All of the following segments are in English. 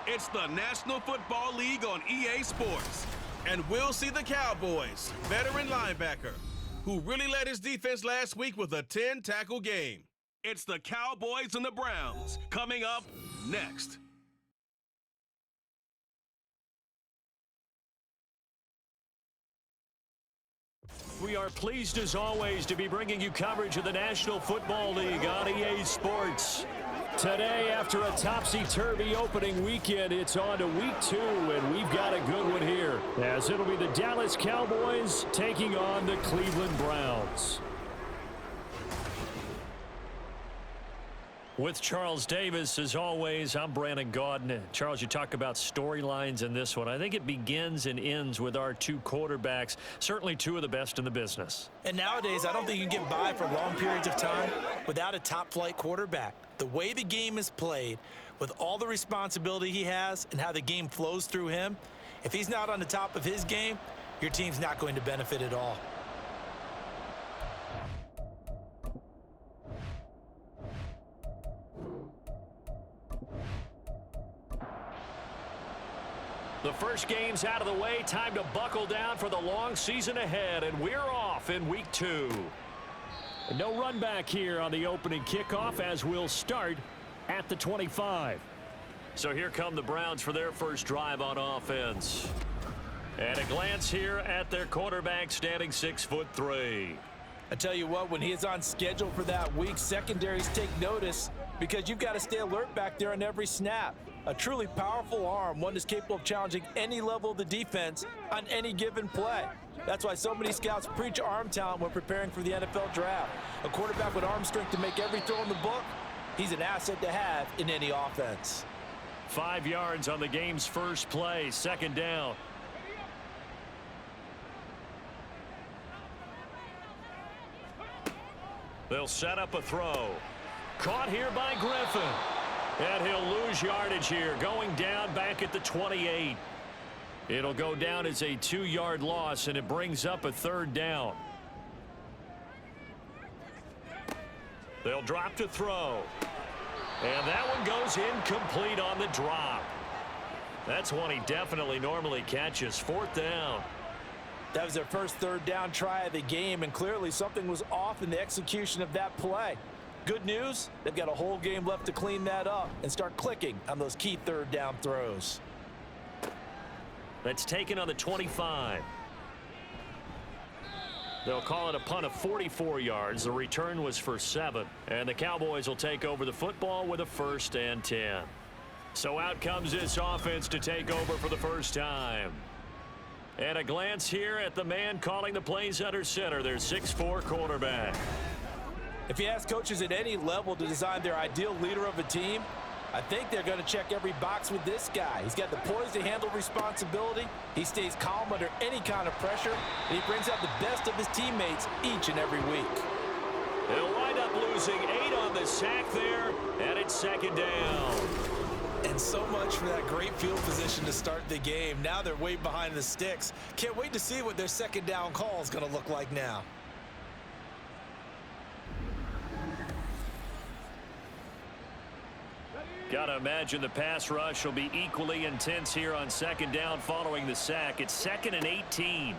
It's the National Football League on EA Sports. And we'll see the Cowboys, veteran linebacker, who really led his defense last week with a 10-tackle game. It's the Cowboys and the Browns coming up next. We are pleased as always to be bringing you coverage of the National Football League on EA Sports. Today, after a topsy-turvy opening weekend, it's on to week 2, and we've got a good one here, as it'll be the Dallas Cowboys taking on the Cleveland Browns. With Charles Davis, as always, I'm Brandon Gaudin. Charles, you talk about storylines in this one. I think it begins and ends with our two quarterbacks, certainly two of the best in the business. And nowadays, I don't think you can get by for long periods of time without a top-flight quarterback. The way the game is played, with all the responsibility he has and how the game flows through him, if he's not on the top of his game, your team's not going to benefit at all. The first game's out of the way. Time to buckle down for the long season ahead, and we're off in week 2. No run back here on the opening kickoff, as we'll start at the 25. So here come the Browns for their first drive on offense. And a glance here at their quarterback, standing 6'3". I tell you what, when he is on schedule for that week, secondaries take notice because you've got to stay alert back there on every snap. A truly powerful arm, one that's capable of challenging any level of the defense on any given play. That's why so many scouts preach arm talent when preparing for the NFL draft. A quarterback with arm strength to make every throw in the book, he's an asset to have in any offense. 5 yards on the game's first play, second down. They'll set up a throw. Caught here by Griffin. And he'll lose yardage here, going down back at the 28. It'll go down as a 2-yard loss, and it brings up a third down. They'll drop to throw. And that one goes incomplete on the drop. That's one he definitely normally catches. Fourth down. That was their first third down try of the game, and clearly something was off in the execution of that play. Good news, they've got a whole game left to clean that up and start clicking on those key third down throws. That's taken on the 25. They'll call it a punt of 44 yards. The return was for 7. And the Cowboys will take over the football with a 1st and 10. So out comes this offense to take over for the first time. And a glance here at the man calling the plays under center, their 6'4" quarterback. If you ask coaches at any level to design their ideal leader of a team, I think they're going to check every box with this guy. He's got the poise to handle responsibility. He stays calm under any kind of pressure, and he brings out the best of his teammates each and every week. They'll wind up losing 8 on the sack there, and it's second down. And so much for that great field position to start the game. Now they're way behind the sticks. Can't wait to see what their second down call is going to look like now. Got to imagine the pass rush will be equally intense here on second down following the sack. It's 2nd and 18.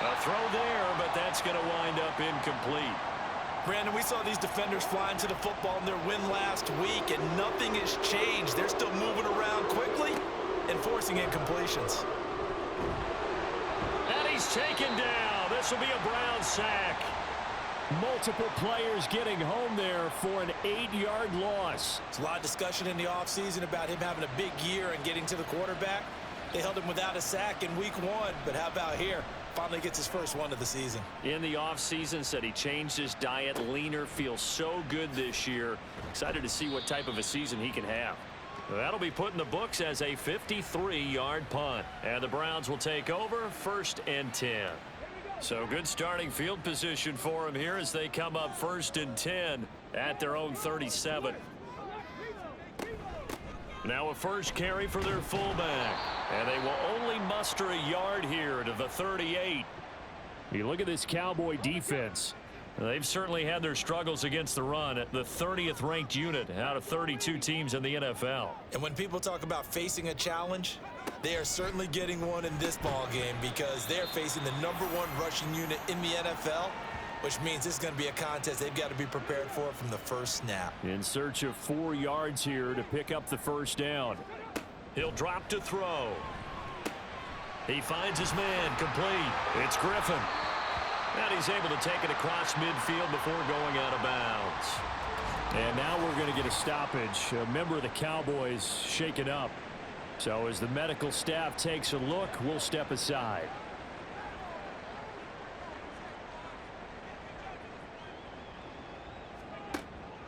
A throw there, but that's going to wind up incomplete. Brandon, we saw these defenders flying to the football in their win last week, and nothing has changed. They're still moving around quickly and forcing incompletions. And he's taken down. This will be a Brown sack. Multiple players getting home there for an 8-yard loss. There's a lot of discussion in the offseason about him having a big year and getting to the quarterback. They held him without a sack in week 1, but how about here? Finally gets his first one of the season. In the offseason, said he changed his diet, leaner, feels so good this year. Excited to see what type of a season he can have. That'll be put in the books as a 53-yard punt. And the Browns will take over, 1st and 10. So good starting field position for him here as they come up 1st and 10 at their own 37. Now a first carry for their fullback. And they will only muster a yard here to the 38. You look at this Cowboy defense. They've certainly had their struggles against the run, at the 30th ranked unit out of 32 teams in the NFL. And when people talk about facing a challenge, they are certainly getting one in this ball game because they're facing the #1 rushing unit in the NFL, which means this is going to be a contest they've got to be prepared for from the first snap. In search of 4 yards here to pick up the first down. He'll drop to throw. He finds his man, complete. It's Griffin. And he's able to take it across midfield before going out of bounds. And now we're going to get a stoppage. A member of the Cowboys shaken up. So as the medical staff takes a look, we'll step aside.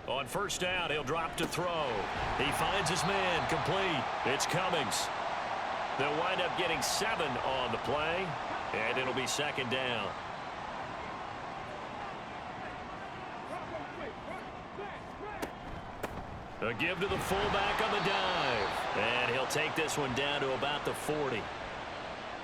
On first down, he'll drop to throw. He finds his man, complete. It's Cummings. They'll wind up getting 7 on the play, and it'll be second down. A give to the fullback on the dive. And he'll take this one down to about the 40.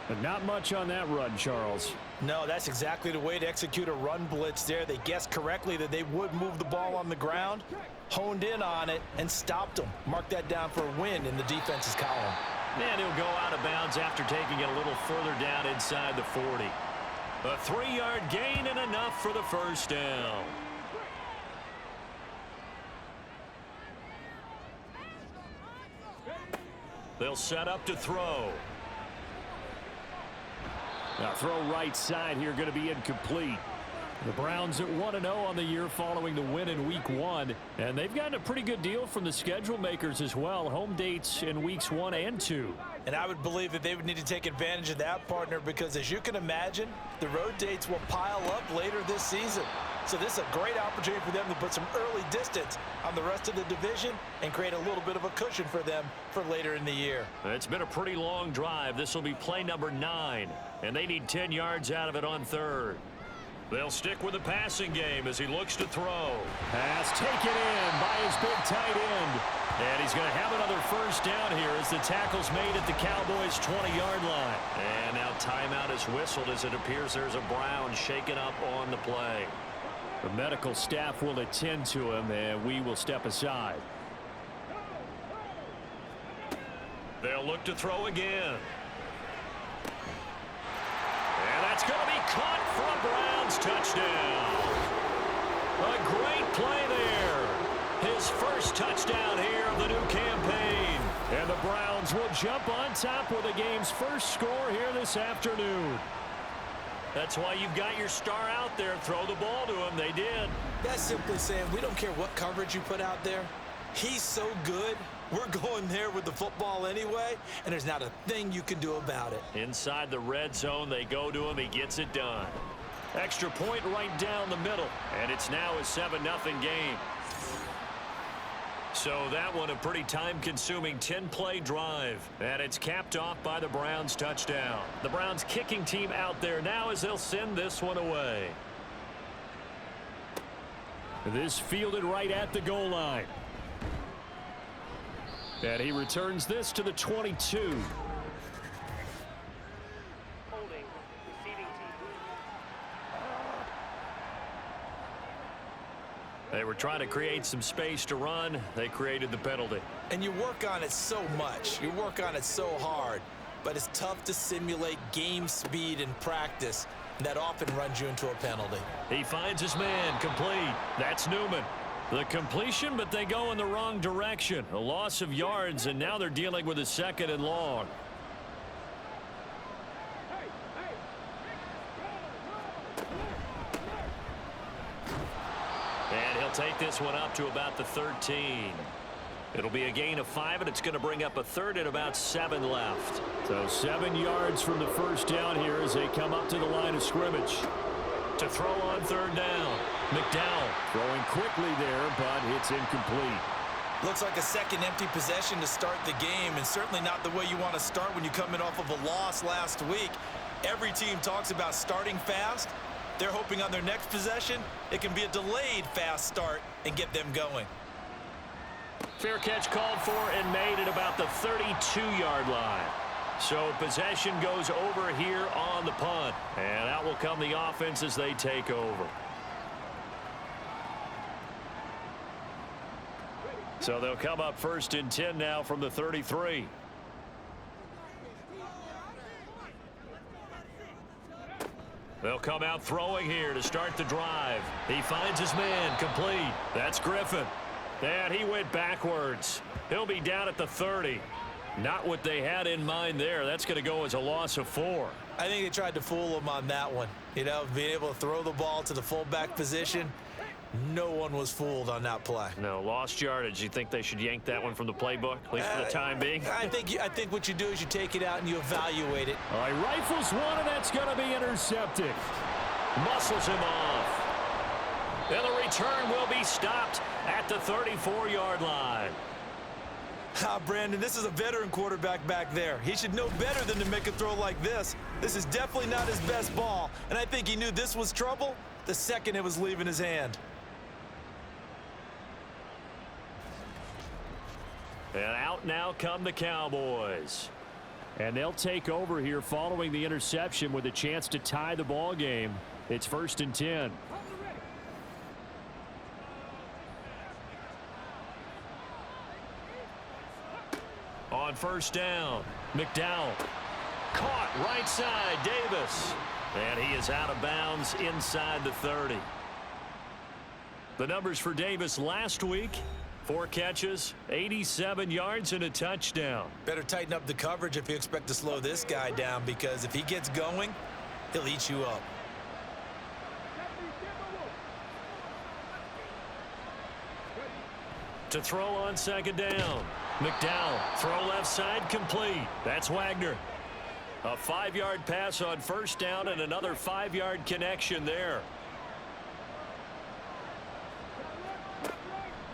But not much on that run, Charles. No, that's exactly the way to execute a run blitz there. They guessed correctly that they would move the ball on the ground, honed in on it, and stopped them. Mark that down for a win in the defense's column. And he'll go out of bounds after taking it a little further down inside the 40. A 3-yard gain and enough for the first down. They'll set up to throw. Now throw right side here, going to be incomplete. The Browns at 1-0 on the year following the win in Week 1. And they've gotten a pretty good deal from the schedule makers as well. Home dates in Weeks 1 and 2. And I would believe that they would need to take advantage of that, partner, because as you can imagine, the road dates will pile up later this season. So this is a great opportunity for them to put some early distance on the rest of the division and create a little bit of a cushion for them for later in the year. It's been a pretty long drive. This will be play number 9, and they need 10 yards out of it on third. They'll stick with the passing game as he looks to throw. Pass taken in by his big tight end. And he's going to have another first down here as the tackle's made at the Cowboys' 20-yard line. And now timeout is whistled as it appears there's a Brown shaken up on the play. The medical staff will attend to him, and we will step aside. They'll look to throw again. And that's going to be caught for a Browns touchdown. A great play there. His first touchdown here of the new campaign. And the Browns will jump on top with the game's first score here this afternoon. That's why you've got your star out there. Throw the ball to him. They did. That's simply saying we don't care what coverage you put out there. He's so good. We're going there with the football anyway, and there's not a thing you can do about it. Inside the red zone, they go to him. He gets it done. Extra point right down the middle, and it's now a 7-0 game. So that one a pretty time-consuming 10-play drive, and it's capped off by the Browns' touchdown. The Browns kicking team out there now as they'll send this one away. This fielded right at the goal line. And he returns this to the 22. They were trying to create some space to run. They created the penalty. And you work on it so much. You work on it so hard. But it's tough to simulate game speed in practice. That often runs you into a penalty. He finds his man, complete. That's Newman. The completion, but they go in the wrong direction. A loss of yards, and now they're dealing with a 2nd and long. And he'll take this one up to about the 13. It'll be a gain of 5, and it's going to bring up a 3rd and about 7 left. So 7 yards from the first down here as they come up to the line of scrimmage. To throw on 3rd down. McDowell throwing quickly there, but it's incomplete. Looks like a second empty possession to start the game, and certainly not the way you want to start when you come in off of a loss last week. Every team talks about starting fast. They're hoping on their next possession, it can be a delayed fast start and get them going. Fair catch called for and made at about the 32-yard line. So possession goes over here on the punt. And out will come the offense as they take over. So they'll come up 1st and 10 now from the 33. They'll come out throwing here to start the drive. He finds his man, complete. That's Griffin. And he went backwards. He'll be down at the 30. Not what they had in mind there. That's going to go as a loss of 4. I think they tried to fool him on that one. You know, being able to throw the ball to the fullback position. No one was fooled on that play. No, lost yardage. You think they should yank that one from the playbook, at least for the time being? I think what you do is you take it out and you evaluate it. All right, rifles one, and that's going to be intercepted. Muscles him off. And the return will be stopped at the 34-yard line. Brandon, this is a veteran quarterback back there. He should know better than to make a throw like this. This is definitely not his best ball, and I think he knew this was trouble the second it was leaving his hand. And out now come the Cowboys. And they'll take over here following the interception with a chance to tie the ball game. It's 1st and 10. On 1st down, McDowell. Caught right side, Davis. And he is out of bounds inside the 30. The numbers for Davis last week: 4 catches, 87 yards, and a touchdown. Better tighten up the coverage if you expect to slow this guy down, because if he gets going, he'll eat you up. To throw on 2nd down. McDowell, throw left side, complete. That's Wagner. A 5-yard pass on 1st down and another 5-yard connection there.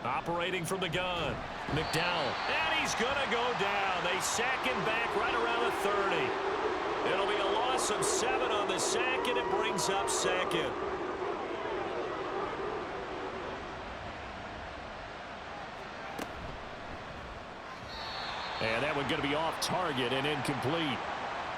Operating from the gun, McDowell. And he's going to go down. They sack him back right around the 30. It'll be a loss of 7 on the sack, and it brings up 2nd. And that one going to be off target and incomplete.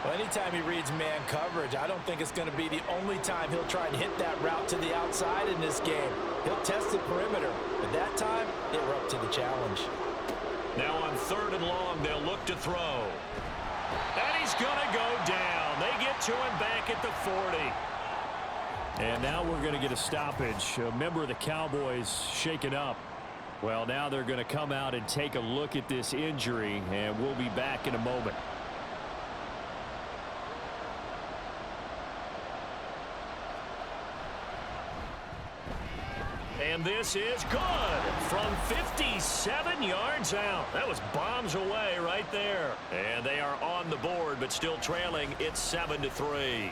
Well, anytime he reads man coverage, I don't think it's going to be the only time he'll try and hit that route to the outside in this game. He'll test the perimeter, but that time, they were up to the challenge. Now on 3rd and long, they'll look to throw. And he's going to go down. They get to him back at the 40. And now we're going to get a stoppage. A member of the Cowboys shaken up. Well, now they're going to come out and take a look at this injury, and we'll be back in a moment. And this is good from 57 yards out. That was bombs away right there. And they are on the board, but still trailing. It's 7-3.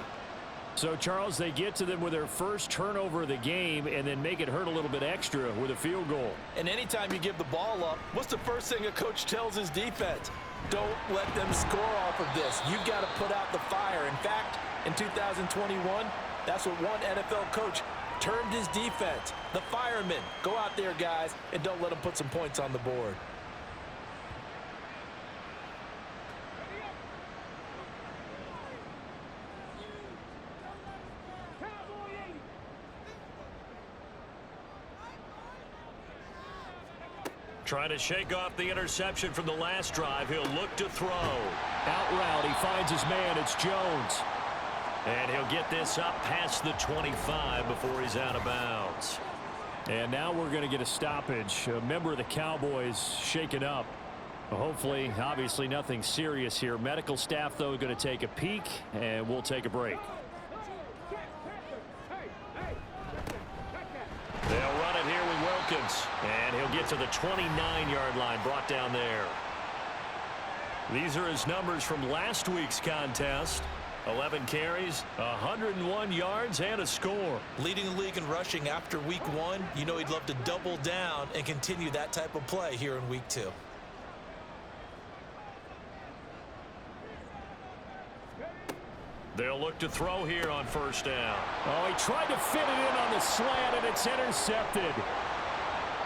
So, Charles, they get to them with their first turnover of the game and then make it hurt a little bit extra with a field goal. And anytime you give the ball up, what's the first thing a coach tells his defense? Don't let them score off of this. You've got to put out the fire. In fact, in 2021, that's what one NFL coach termed his defense. The firemen. Go out there, guys, and don't let them put some points on the board. Trying to shake off the interception from the last drive. He'll look to throw. Out route. He finds his man. It's Jones. And he'll get this up past the 25 before he's out of bounds. And now we're going to get a stoppage. A member of the Cowboys shaken up. Hopefully, obviously nothing serious here. Medical staff, though, going to take a peek, and we'll take a break. They'll run it here with Wilkins. And he'll get to the 29-yard line, brought down there. These are his numbers from last week's contest. 11 carries, 101 yards, and a score. Leading the league in rushing after week 1. You know he'd love to double down and continue that type of play here in week 2. They'll look to throw here on 1st down. Oh, he tried to fit it in on the slant, and it's intercepted.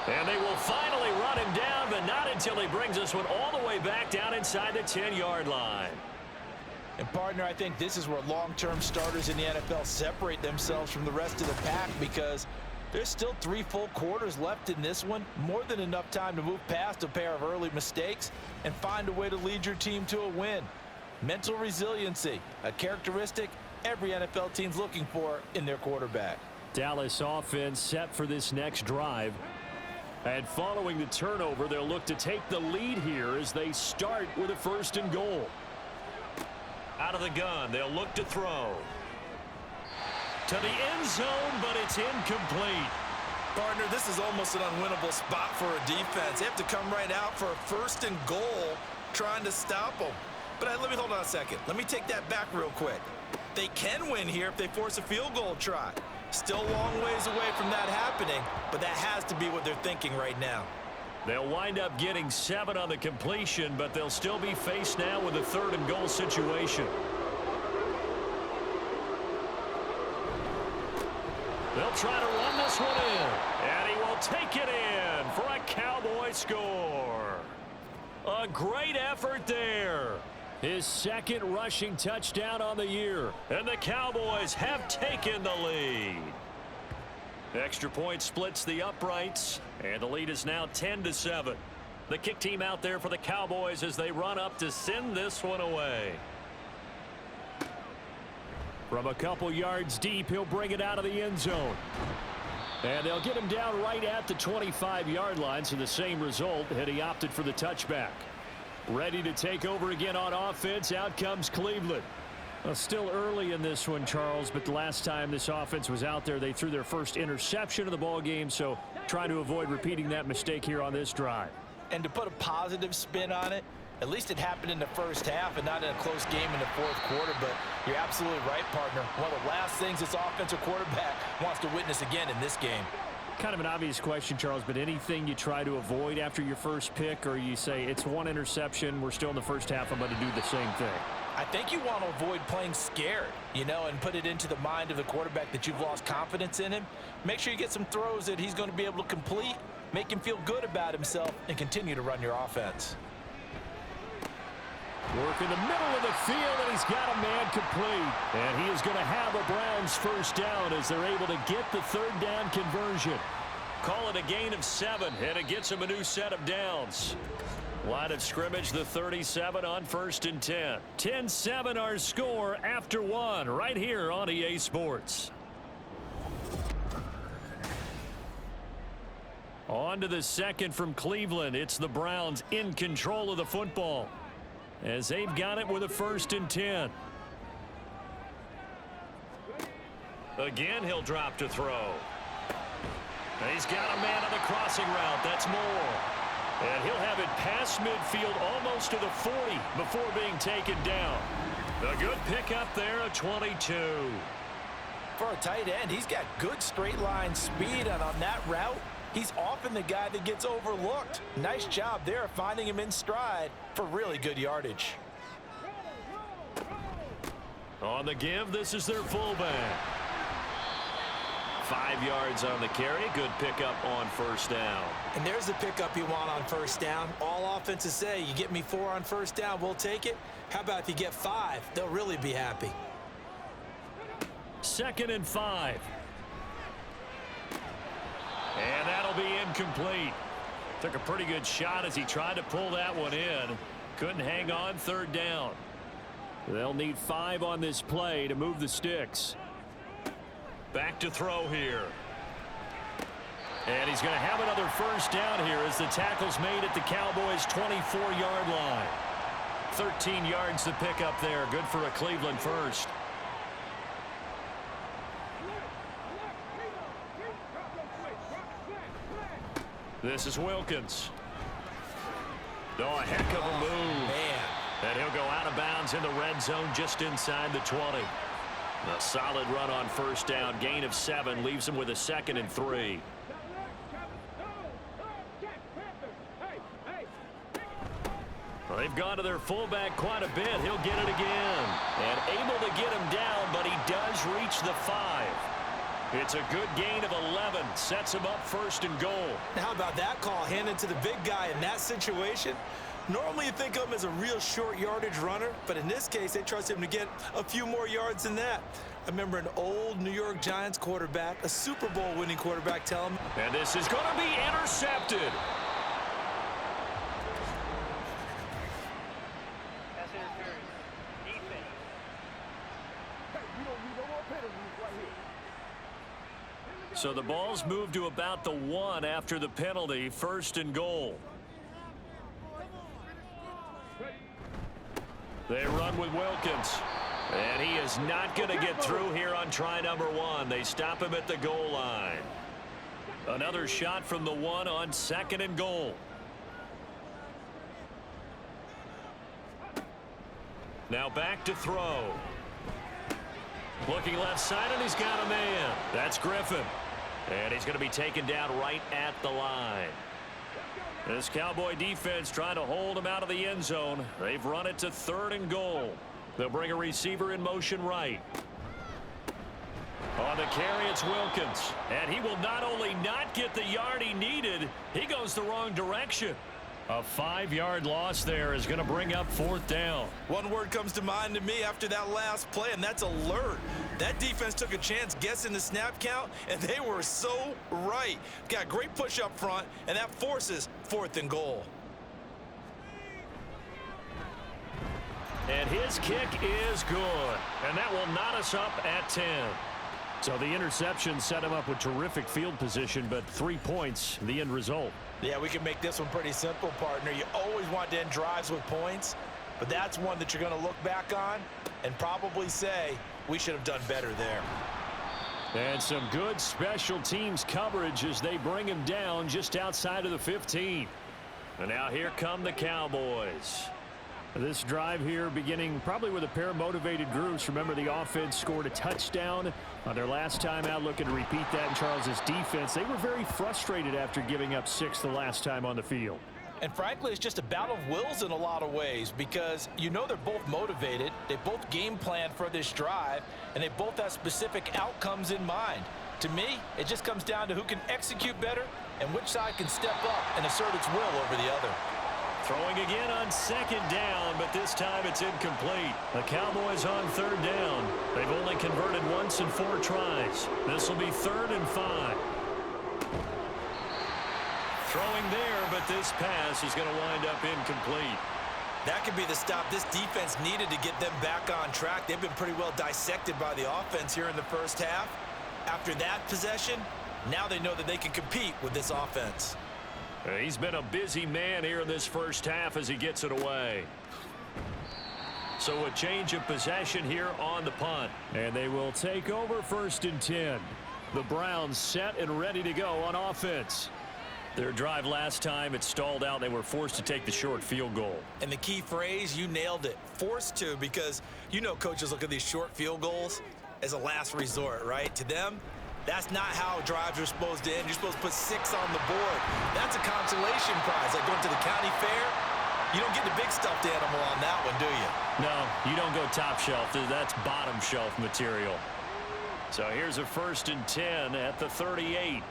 And they will finally run him down, but not until he brings this one all the way back down inside the 10-yard line. And, partner, I think this is where long-term starters in the NFL separate themselves from the rest of the pack, because There's still 3 full quarters left in this one. More than enough time to move past a pair of early mistakes and find a way to lead your team to a win. Mental resiliency, a characteristic every NFL team's looking for in their quarterback. Dallas offense set for this next drive. And following the turnover, they'll look to take the lead here as they start with a 1st and goal. Out of the gun, they'll look to throw. To the end zone, but it's incomplete. Partner, this is almost an unwinnable spot for a defense. They have to come right out for a 1st and goal trying to stop them. But let me hold on a second. Let me take that back real quick. They can win here if they force a field goal try. Still a long ways away from that happening, but that has to be what they're thinking right now. They'll wind up getting 7 on the completion, but they'll still be faced now with a 3rd and goal situation. They'll try to run this one in, and he will take it in for a Cowboy score. A great effort there. His 2nd rushing touchdown on the year, and the Cowboys have taken the lead. Extra point splits the uprights, and the lead is now 10-7. The kick team out there for the Cowboys as they run up to send this one away. From a couple yards deep, he'll bring it out of the end zone. And they'll get him down right at the 25-yard line, so the same result, and he opted for the touchback. Ready to take over again on offense. Out comes Cleveland. Well, still early in this one, Charles, but the last time this offense was out there, they threw their first interception of the ball game, so trying to avoid repeating that mistake here on this drive. And to put a positive spin on it, at least it happened in the first half and not in a close game in the 4th quarter, but you're absolutely right, partner. One of the last things this offensive quarterback wants to witness again in this game. Kind of an obvious question, Charles, but anything you try to avoid after your first pick, or you say it's 1 interception, we're still in the first half, I'm going to do the same thing? I think you want to avoid playing scared, and put it into the mind of the quarterback that you've lost confidence in him. Make sure you get some throws that he's going to be able to complete, make him feel good about himself, and continue to run your offense. Work in the middle of the field, and he's got a man complete. And he is going to have a Browns 1st down as they're able to get the 3rd down conversion. Call it a gain of 7, and it gets him a new set of downs. Line of scrimmage, the 37 on 1st and 10. 10-7 our score after 1 right here on EA Sports. On to the 2nd from Cleveland. It's the Browns in control of the football, as they've got it with a 1st and 10. Again, he'll drop to throw. And he's got a man on the crossing route. That's Moore. And he'll have it past midfield almost to the 40 before being taken down. A good pickup there, a 22. For a tight end, he's got good straight line speed, and on that route, he's often the guy that gets overlooked. Nice job there finding him in stride for really good yardage. On the give, this is their fullback. 5 yards on the carry. Good pickup on 1st down. And there's the pickup you want on 1st down. All offenses say, you get me 4 on 1st down, we'll take it. How about if you get 5? They'll really be happy. 2nd and 5. And that'll be incomplete. Took a pretty good shot as he tried to pull that one in. Couldn't hang on. 3rd down. They'll need 5 on this play to move the sticks. Back to throw here. And he's going to have another 1st down here as the tackle's made at the Cowboys' 24-yard line. 13 yards to pick up there. Good for a Cleveland 1st. This is Wilkins. Oh, a heck of a move. Man. And he'll go out of bounds in the red zone just inside the 20. A solid run on 1st down. Gain of 7 leaves him with a 2nd and 3. Well, they've gone to their fullback quite a bit. He'll get it again. And able to get him down, but he does reach the 5. It's a good gain of 11. Sets him up 1st and goal. How about that call handed to the big guy in that situation? Normally you think of him as a real short yardage runner, but in this case, they trust him to get a few more yards than that. I remember an old New York Giants quarterback, a Super Bowl winning quarterback, tell him. And this is going to be intercepted. So the ball's moved to about the 1 after the penalty, 1st and goal. They run with Wilkins. And he is not going to get through here on try number 1. They stop him at the goal line. Another shot from the 1 on 2nd and goal. Now back to throw. Looking left side, and he's got a man. That's Griffin. And he's going to be taken down right at the line. This Cowboy defense trying to hold him out of the end zone. They've run it to 3rd and goal. They'll bring a receiver in motion right. On the carry, it's Wilkins. And he will not only not get the yard he needed, he goes the wrong direction. A 5-yard loss there is going to bring up 4th down. One word comes to mind to me after that last play, and that's alert. That defense took a chance guessing the snap count, and they were so right. Got great push up front, and that forces 4th and goal. And his kick is good. And that will knot us up at 10. So the interception set him up with terrific field position, but 3 points, the end result. Yeah, we can make this one pretty simple, partner. You always want to end drives with points, but that's one that you're going to look back on and probably say, we should have done better there. And some good special teams coverage as they bring him down just outside of the 15. And now here come the Cowboys. This drive here beginning probably with a pair of motivated groups. Remember, the offense scored a touchdown on their last time out, looking to repeat that in Charles's defense. They were very frustrated after giving up 6 the last time on the field. And frankly, it's just a battle of wills in a lot of ways because you know they're both motivated. They both game plan for this drive, and they both have specific outcomes in mind. To me, it just comes down to who can execute better and which side can step up and assert its will over the other. Throwing again on 2nd down, but this time it's incomplete. The Cowboys on 3rd down. They've only converted once in 4 tries. This will be 3rd and 5. Throwing there, but this pass is going to wind up incomplete. That could be the stop this defense needed to get them back on track. They've been pretty well dissected by the offense here in the first half. After that possession, now they know that they can compete with this offense. He's been a busy man here in this first half as he gets it away. So a change of possession here on the punt. And they will take over 1st and 10. The Browns set and ready to go on offense. Their drive last time, it stalled out. They were forced to take the short field goal. And the key phrase, you nailed it. Forced to, because you know coaches look at these short field goals as a last resort, right? To them, that's not how drives are supposed to end. You're supposed to put 6 on the board. That's a consolation prize. Like going to the county fair, you don't get the big stuffed animal on that one, do you? No, you don't go top shelf. That's bottom shelf material. So here's a 1st and 10 at the 38.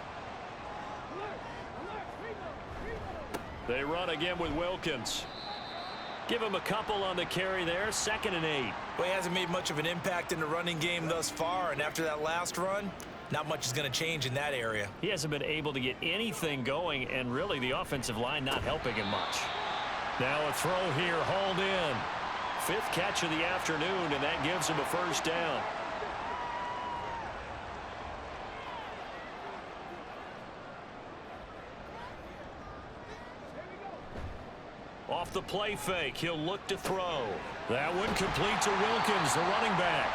They run again with Wilkins. Give him a couple on the carry there. 2nd and 8. Well, he hasn't made much of an impact in the running game thus far, and after that last run, not much is going to change in that area. He hasn't been able to get anything going, and really the offensive line not helping him much. Now a throw here, hauled in. 5th catch of the afternoon, and that gives him a 1st down. Off the play fake, he'll look to throw. That one complete to Wilkins, the running back.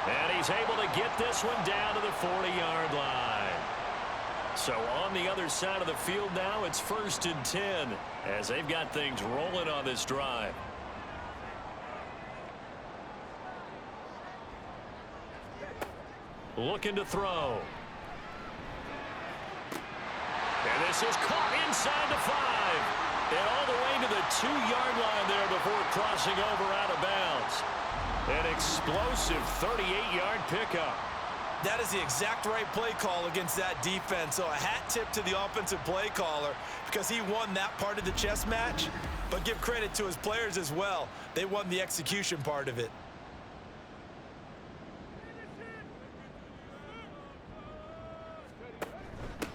And he's able to get this one down to the 40-yard line. So on the other side of the field now, it's 1st and 10 as they've got things rolling on this drive. Looking to throw. And this is caught inside the 5. And all the way to the 2-yard line there before crossing over out of bounds. An explosive 38-yard pickup. That is the exact right play call against that defense. So a hat tip to the offensive play caller because he won that part of the chess match. But give credit to his players as well. They won the execution part of it.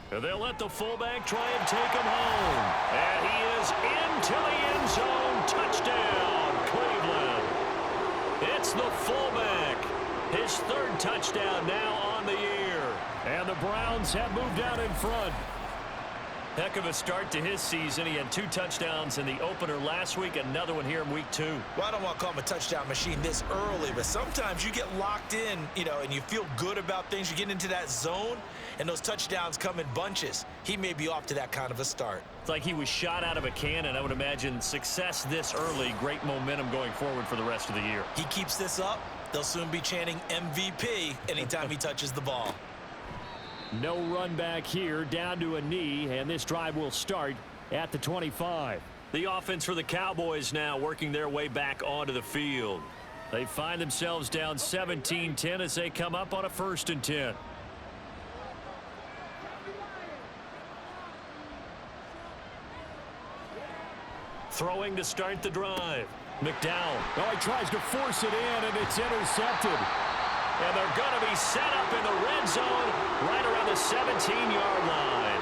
They'll let the fullback try and take him home. And he is into the end zone. Touchdown, Cleveland. It's the fullback. His third touchdown now on the year. And the Browns have moved out in front. Heck of a start to his season. He had 2 touchdowns in the opener last week, another one here in week 2. Well, I don't want to call him a touchdown machine this early, but sometimes you get locked in, and you feel good about things. You get into that zone, and those touchdowns come in bunches. He may be off to that kind of a start. It's like he was shot out of a cannon. I would imagine success this early, great momentum going forward for the rest of the year. He keeps this up, they'll soon be chanting MVP anytime he touches the ball. No run back here, down to a knee, and this drive will start at the 25. The offense for the Cowboys now working their way back onto the field. They find themselves down 17-10 as they come up on a 1st and 10. Throwing to start the drive. McDowell. Oh, he tries to force it in, and it's intercepted. And they're going to be set up in the red zone right around the 17-yard line.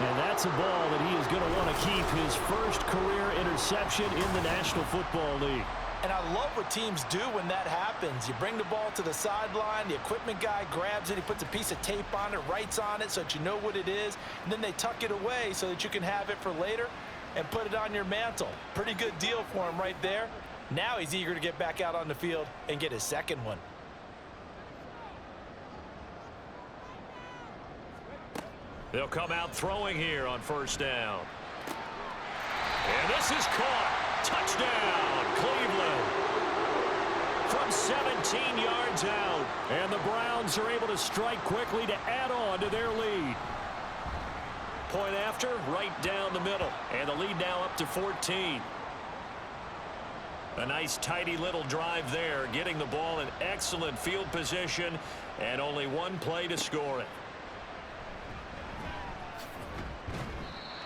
And that's a ball that he is going to want to keep, his first career interception in the National Football League. And I love what teams do when that happens. You bring the ball to the sideline, the equipment guy grabs it, he puts a piece of tape on it, writes on it so that you know what it is, and then they tuck it away so that you can have it for later and put it on your mantle. Pretty good deal for him right there. Now he's eager to get back out on the field and get his second one. They'll come out throwing here on 1st down. And this is caught. Touchdown, Cleveland. From 17 yards out. And the Browns are able to strike quickly to add on to their lead. Point after, right down the middle. And the lead now up to 14. A nice, tidy little drive there, getting the ball in excellent field position, and only one play to score it.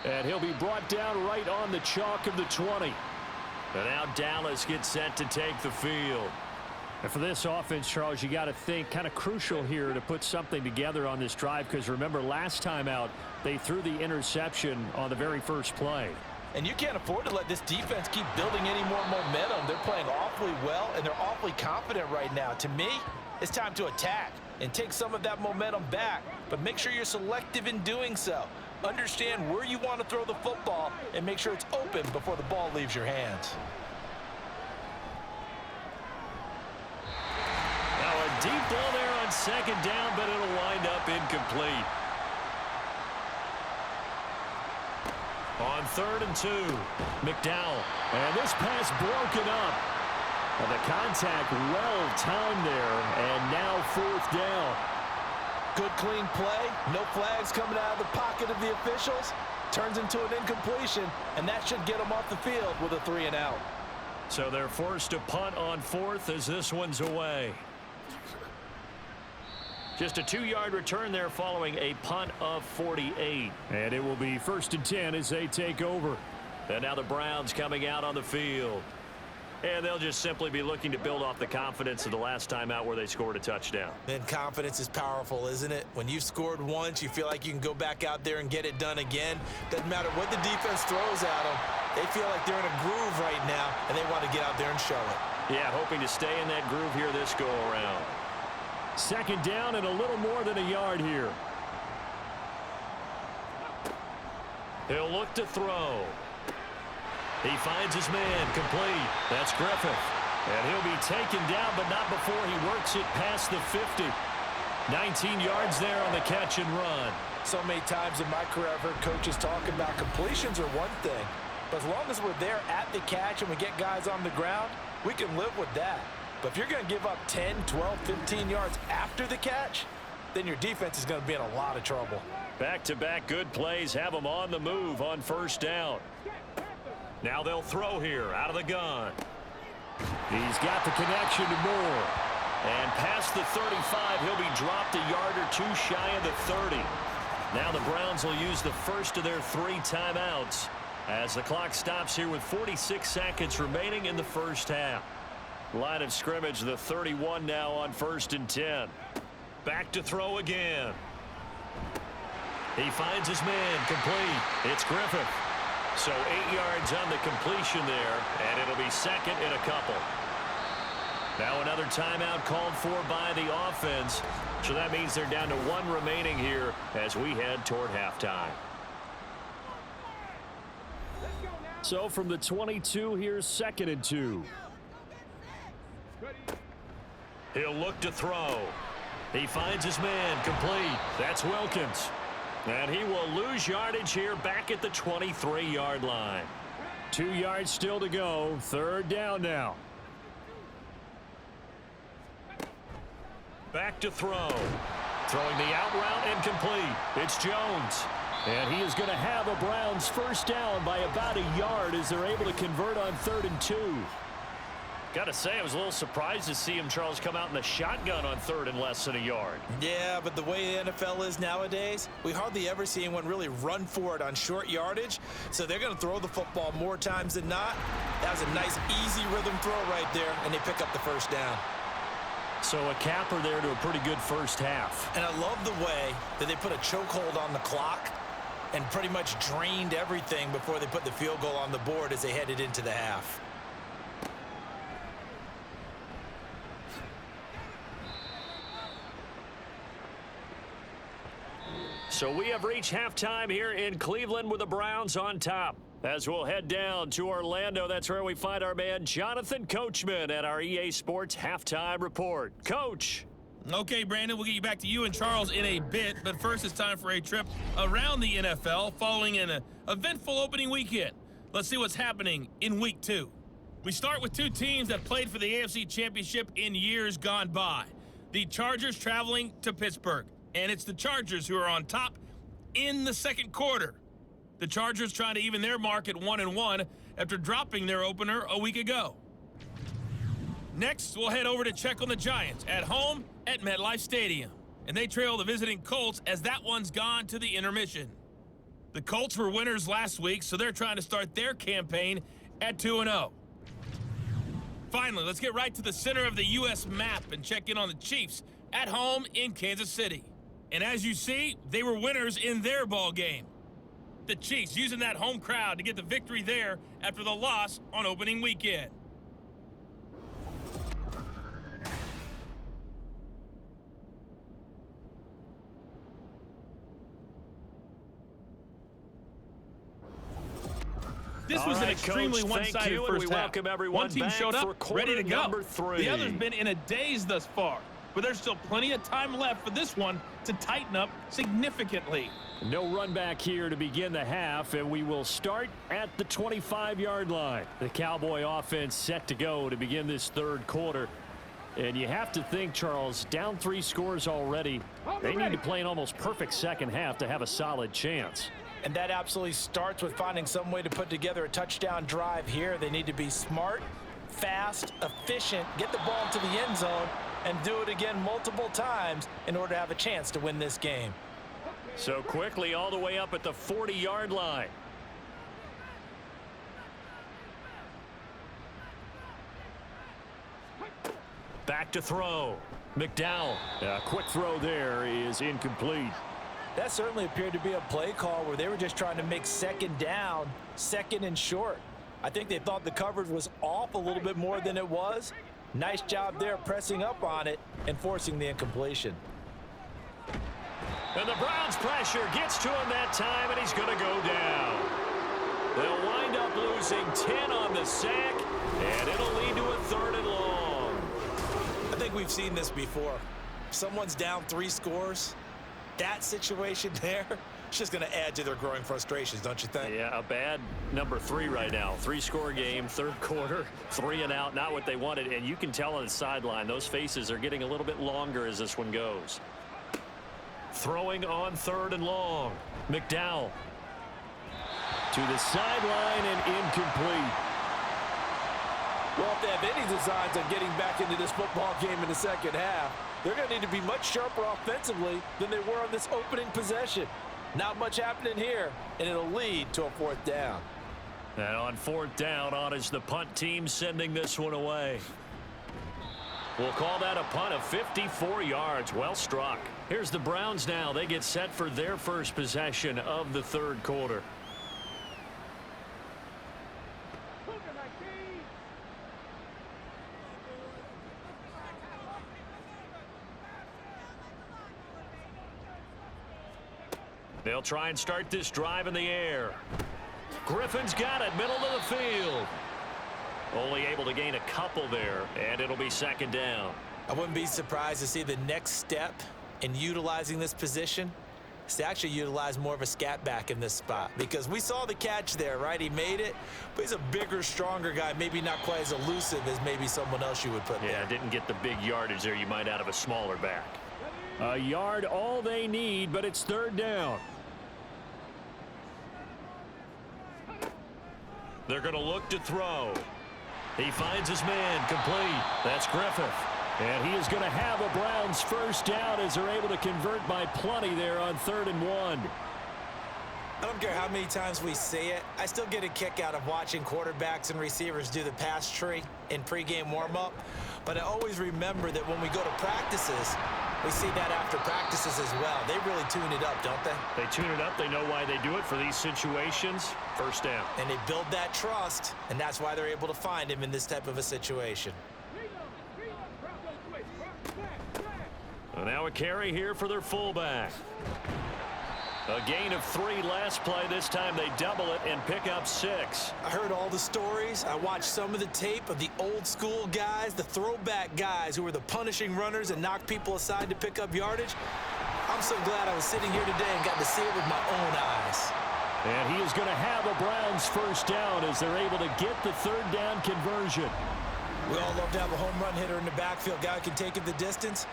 And he'll be brought down right on the chalk of the 20. And now Dallas gets set to take the field. And for this offense, Charles, you got to think kind of crucial here to put something together on this drive, because remember last time out they threw the interception on the very first play. And you can't afford to let this defense keep building any more momentum. They're playing awfully well, and they're awfully confident right now. To me, it's time to attack and take some of that momentum back, but make sure you're selective in doing so. Understand where you want to throw the football and make sure it's open before the ball leaves your hands. Now a deep ball there on 2nd down, but it'll wind up incomplete. On 3rd and 2, McDowell. And this pass broken up. And the contact well timed there, and now 4th down. Good clean play, no flags coming out of the pocket of the officials. Turns into an incompletion, and that should get them off the field with a 3 and out. So they're forced to punt on 4th as this one's away. Just a 2-yard return there following a punt of 48. And it will be 1st and 10 as they take over. And now the Browns coming out on the field. And they'll just simply be looking to build off the confidence of the last time out where they scored a touchdown. And confidence is powerful, isn't it? When you've scored once, you feel like you can go back out there and get it done again. Doesn't matter what the defense throws at them. They feel like they're in a groove right now, and they want to get out there and show it. Yeah, hoping to stay in that groove here this go-around. 2nd down and a little more than a yard here. He'll look to throw. He finds his man, complete. That's Griffith. And he'll be taken down, but not before he works it past the 50. 19 yards there on the catch and run. So many times in my career I've heard coaches talk about completions are one thing. But as long as we're there at the catch and we get guys on the ground, we can live with that. But if you're going to give up 10, 12, 15 yards after the catch, then your defense is going to be in a lot of trouble. Back-to-back good plays have them on the move on 1st down. Now they'll throw here out of the gun. He's got the connection to Moore. And past the 35, he'll be dropped a yard or two shy of the 30. Now the Browns will use the first of their 3 timeouts as the clock stops here with 46 seconds remaining in the first half. Line of scrimmage, the 31 now on 1st and 10. Back to throw again. He finds his man, complete. It's Griffith. So 8 yards on the completion there, and it'll be second and a couple. Now another timeout called for by the offense. So that means they're down to 1 remaining here as we head toward halftime. So from the 22, here's 2nd and 2. He'll look to throw. He finds his man, complete. That's Wilkins. And he will lose yardage here back at the 23-yard line. 2 yards still to go. 3rd down now. Back to throw. Throwing the out route and complete. It's Jones. And he is going to have a Browns first down by about a yard as they're able to convert on 3rd and 2. Got to say, I was a little surprised to see him, Charles, come out in the shotgun on 3rd and less than a yard. Yeah, but the way the NFL is nowadays, we hardly ever see anyone really run for it on short yardage. So they're going to throw the football more times than not. That was a nice, easy rhythm throw right there, and they pick up the first down. So a capper there to a pretty good first half. And I love the way that they put a chokehold on the clock and pretty much drained everything before they put the field goal on the board as they headed into the half. So we have reached halftime here in Cleveland with the Browns on top. As we'll head down to Orlando, that's where we find our man Jonathan Coachman at our EA Sports Halftime Report. Coach. Okay, Brandon, we'll get you back to you and Charles in a bit, but first it's time for a trip around the NFL following an eventful opening weekend. Let's see what's happening in Week 2. We start with 2 teams that played for the AFC Championship in years gone by. The Chargers traveling to Pittsburgh, and it's the Chargers who are on top in the second quarter. The Chargers trying to even their mark at 1-1 after dropping their opener a week ago. Next, we'll head over to check on the Giants at home at MetLife Stadium. And they trail the visiting Colts as that one's gone to the intermission. The Colts were winners last week, so they're trying to start their campaign at 2-0. Finally, let's get right to the center of the U.S. map and check in on the Chiefs at home in Kansas City. And as you see, they were winners in their ball game. The Chiefs using that home crowd to get the victory there after the loss on opening weekend. This was an extremely one-sided first half. One team showed up, ready to go. The other's been in a daze thus far. But there's still plenty of time left for this one to tighten up significantly. No run back here to begin the half, and we will start at the 25-yard line. The Cowboy offense set to go to begin this third quarter. And you have to think, Charles, down 3 scores already. They need to play an almost perfect second half to have a solid chance. And that absolutely starts with finding some way to put together a touchdown drive here. They need to be smart, fast, efficient, get the ball to the end zone, and do it again multiple times in order to have a chance to win this game. So quickly all the way up at the 40-yard line. Back to throw. McDowell. A quick throw there is incomplete. That certainly appeared to be a play call where they were just trying to make second down, second and short. I think they thought the coverage was off a little bit more than it was. Nice job there pressing up on it and forcing the incompletion. And the Browns pressure gets to him that time, and he's going to go down. They'll wind up losing 10 on the sack, and it'll lead to a 3rd and long. I think we've seen this before. If someone's down 3 scores, that situation there, it's just going to add to their growing frustrations, don't you think? Yeah, a bad number 3 right now. 3-score game, third quarter, 3 and out, not what they wanted. And you can tell on the sideline, those faces are getting a little bit longer as this one goes. Throwing on 3rd and long. McDowell. To the sideline and incomplete. Well, if they have any designs on getting back into this football game in the second half, they're going to need to be much sharper offensively than they were on this opening possession. Not much happening here, and it'll lead to a 4th down. And on 4th down, on is the punt team sending this one away. We'll call that a punt of 54 yards. Well struck. Here's the Browns now. They get set for their first possession of the 3rd quarter. They'll try and start this drive in the air. Griffin's got it, middle of the field. Only able to gain a couple there, and it'll be 2nd down. I wouldn't be surprised to see the next step in utilizing this position is to actually utilize more of a scat back in this spot, because we saw the catch there, right? He made it, but he's a bigger, stronger guy, maybe not quite as elusive as maybe someone else you would put there. Yeah, didn't get the big yardage there you might out of a smaller back. A yard all they need, but it's 3rd down. They're going to look to throw. He finds his man complete. That's Griffith. And he is going to have a Browns 1st down as they're able to convert by plenty there on 3rd and 1. I don't care how many times we say it. I still get a kick out of watching quarterbacks and receivers do the pass tree in pregame warm-up. But I always remember that when we go to practices, we see that after practices as well. They really tune it up, don't they? They tune it up. They know why they do it for these situations. 1st down. And they build that trust, and that's why they're able to find him in this type of a situation. And now a carry here for their fullback. A gain of 3 last play. This time they double it and pick up 6. I heard all the stories. I watched some of the tape of the old school guys, the throwback guys who were the punishing runners and knocked people aside to pick up yardage. I'm so glad I was sitting here today and got to see it with my own eyes. And he is going to have a Browns 1st down as they're able to get the 3rd down conversion. We all love to have a home run hitter in the backfield. Guy who can take it the distance.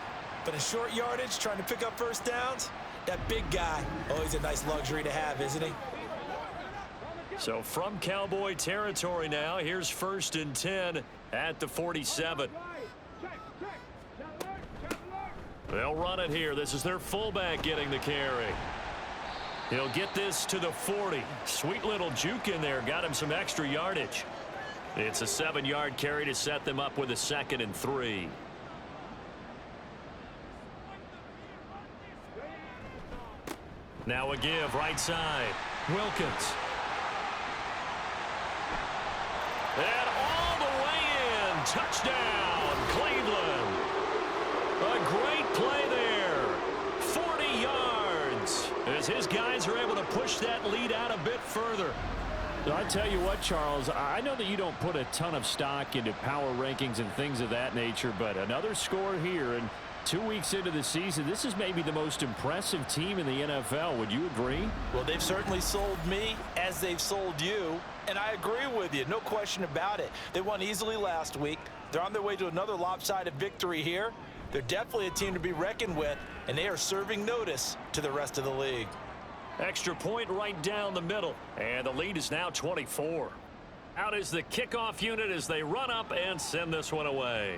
But in short yardage, trying to pick up 1st downs, that big guy, oh, he's a nice luxury to have, isn't he? So from Cowboy territory now, here's 1st and 10 at the 47. They'll run it here. This is their fullback getting the carry. He'll get this to the 40. Sweet little juke in there. Got him some extra yardage. It's a 7-yard carry to set them up with a 2nd and 3. Now a give right side. Wilkins. And all the way in. Touchdown, Cleveland. A great play there. 40 yards as his guys are able to push that lead out a bit further. So I tell you what, Charles, I know that you don't put a ton of stock into power rankings and things of that nature, but another score here, and 2 weeks into the season, this is maybe the most impressive team in the NFL. Would you agree? Well, they've certainly sold me as they've sold you, and I agree with you. No question about it. They won easily last week. They're on their way to another lopsided victory here. They're definitely a team to be reckoned with, and they are serving notice to the rest of the league. Extra point right down the middle, and the lead is now 24. Out is the kickoff unit as they run up and send this one away.